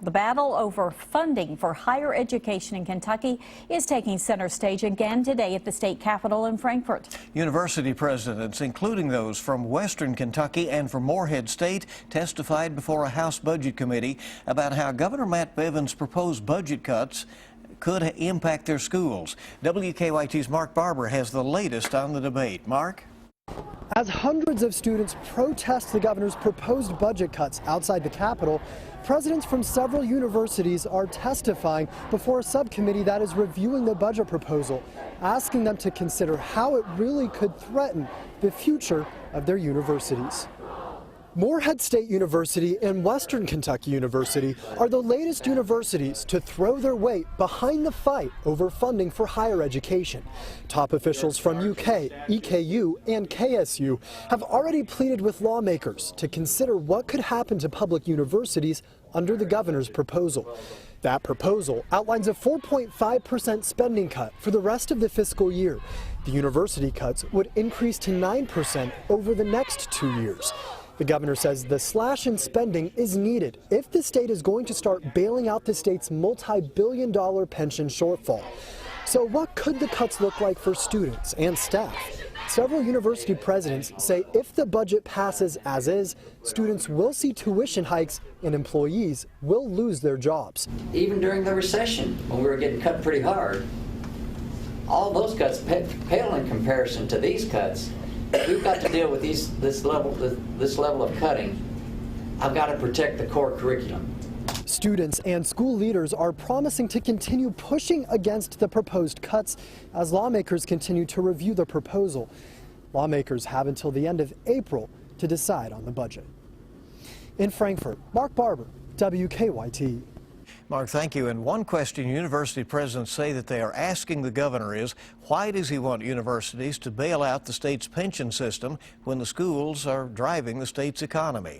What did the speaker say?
The battle over funding for higher education in Kentucky is taking center stage again today at the state capitol in Frankfort. University presidents, including those from Western Kentucky and from Morehead State, testified before a House Budget Committee about how Governor Matt Bevin's proposed budget cuts could impact their schools. WKYT's Mark Barber has the latest on the debate. Mark? As hundreds of students protest the governor's proposed budget cuts outside the Capitol, presidents from several universities are testifying before a subcommittee that is reviewing the budget proposal, asking them to consider how it really could threaten the future of their universities. Morehead State University and Western Kentucky University are the latest universities to throw their weight behind the fight over funding for higher education. Top officials from UK, EKU, and KSU have already pleaded with lawmakers to consider what could happen to public universities under the governor's proposal. That proposal outlines a 4.5% spending cut for the rest of the fiscal year. The university cuts would increase to 9% over the next 2 years. The governor says the slash in spending is needed if the state is going to start bailing out the state's multi-billion-dollar pension shortfall. So what could the cuts look like for students and staff? Several university presidents say if the budget passes as is, students will see tuition hikes and employees will lose their jobs. Even during the recession, when we were getting cut pretty hard, all those cuts pale in comparison to these cuts. We've got to deal with this level of cutting. I've got to protect the core curriculum. Students and school leaders are promising to continue pushing against the proposed cuts as lawmakers continue to review the proposal. Lawmakers have until the end of April to decide on the budget. In Frankfort, Mark Barber, WKYT. Mark, thank you. And one question university presidents say that they are asking the governor is, why does he want universities to bail out the state's pension system when the schools are driving the state's economy?